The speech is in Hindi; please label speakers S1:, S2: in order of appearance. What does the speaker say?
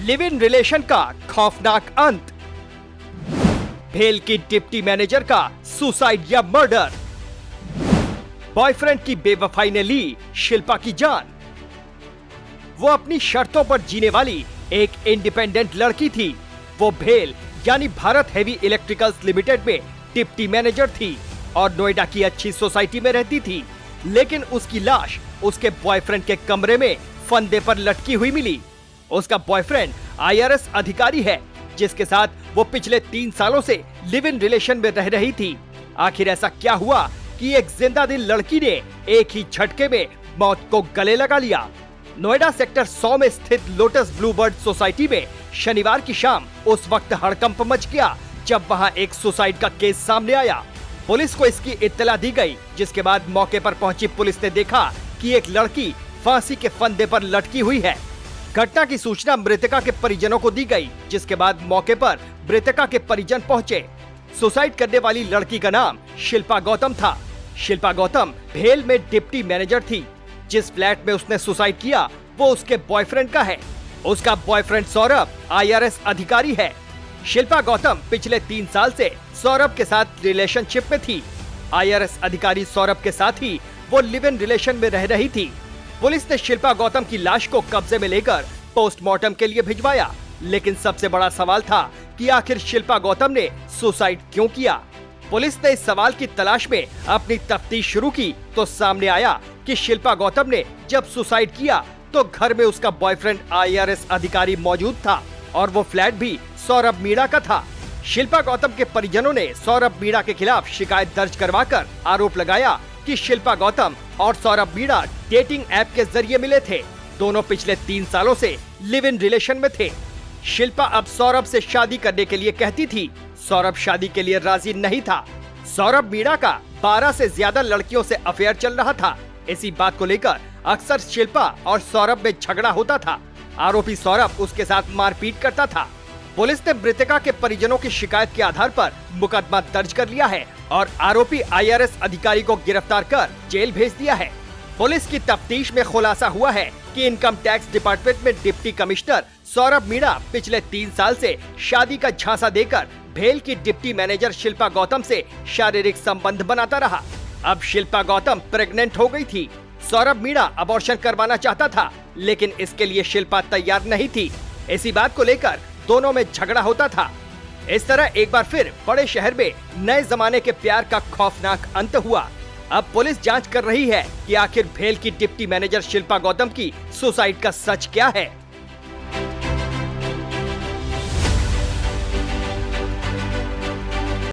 S1: लिव इन रिलेशन का खौफनाक अंत, भेल की डिप्टी मैनेजर का सुसाइड या मर्डर, बॉयफ्रेंड की बेवफाई ने ली शिल्पा की जान। वो अपनी शर्तों पर जीने वाली एक इंडिपेंडेंट लड़की थी। वो भेल यानी भारत हेवी इलेक्ट्रिकल्स लिमिटेड में डिप्टी मैनेजर थी और नोएडा की अच्छी सोसाइटी में रहती थी। लेकिन उसकी लाश उसके बॉयफ्रेंड के कमरे में फंदे पर लटकी हुई मिली। उसका बॉयफ्रेंड IRS अधिकारी है जिसके साथ वो पिछले 3 सालों से लिव इन रिलेशन में रह रही थी। आखिर ऐसा क्या हुआ कि एक जिंदा दिल लड़की ने एक ही झटके में मौत को गले लगा लिया। नोएडा सेक्टर 100 में स्थित लोटस ब्लूबर्ड सोसाइटी में शनिवार की शाम उस वक्त हड़कंप मच गया जब वहां एक सुसाइड का केस सामने आया। पुलिस को इसकी इत्तला दी गई, जिसके बाद मौके पर पहुंची पुलिस ने देखा कि एक लड़की फांसी के फंदे पर लटकी हुई है। घटना की सूचना मृतका के परिजनों को दी गई, जिसके बाद मौके पर मृतका के परिजन पहुंचे। सुसाइड करने वाली लड़की का नाम शिल्पा गौतम था। शिल्पा गौतम भेल में डिप्टी मैनेजर थी। जिस फ्लैट में उसने सुसाइड किया वो उसके बॉयफ्रेंड का है। उसका बॉयफ्रेंड सौरभ IRS अधिकारी है। शिल्पा गौतम पिछले 3 साल से सौरभ के साथ रिलेशनशिप में थी। IRS अधिकारी सौरभ के साथ ही वो लिव इन रिलेशन में रह रही थी। पुलिस ने शिल्पा गौतम की लाश को कब्जे में लेकर पोस्टमार्टम के लिए भिजवाया। लेकिन सबसे बड़ा सवाल था कि आखिर शिल्पा गौतम ने सुसाइड क्यों किया। पुलिस ने इस सवाल की तलाश में अपनी तफ्तीश शुरू की तो सामने आया कि शिल्पा गौतम ने जब सुसाइड किया तो घर में उसका बॉयफ्रेंड IRS अधिकारी मौजूद था और वो फ्लैट भी सौरभ मीणा का था। शिल्पा गौतम के परिजनों ने सौरभ मीणा के खिलाफ शिकायत दर्ज करवाकर आरोप लगाया कि शिल्पा गौतम और सौरभ मीणा डेटिंग ऐप के जरिए मिले थे। दोनों पिछले 3 सालों से लिव इन रिलेशन में थे। शिल्पा अब सौरभ से शादी करने के लिए कहती थी। सौरभ शादी के लिए राजी नहीं था। सौरभ मीणा का 12 से ज्यादा लड़कियों से अफेयर चल रहा था। इसी बात को लेकर अक्सर शिल्पा और सौरभ में झगड़ा होता था। आरोपी सौरभ उसके साथ मारपीट करता था। पुलिस ने मृतका के परिजनों की शिकायत के आधार पर मुकदमा दर्ज कर लिया है और आरोपी IRS अधिकारी को गिरफ्तार कर जेल भेज दिया है। पुलिस की तफ्तीश में खुलासा हुआ है कि इनकम टैक्स डिपार्टमेंट में डिप्टी कमिश्नर सौरभ मीणा पिछले 3 साल से शादी का झांसा देकर भेल की डिप्टी मैनेजर शिल्पा गौतम से शारीरिक संबंध बनाता रहा। अब शिल्पा गौतम प्रेग्नेंट हो गई थी। सौरभ मीणा अबॉर्शन करवाना चाहता था, लेकिन इसके लिए शिल्पा तैयार नहीं थी। इसी बात को लेकर दोनों में झगड़ा होता था। इस तरह एक बार फिर बड़े शहर में नए जमाने के प्यार का खौफनाक अंत हुआ। अब पुलिस जांच कर रही है कि आखिर भेल की डिप्टी मैनेजर शिल्पा गौतम की सुसाइड का सच क्या है।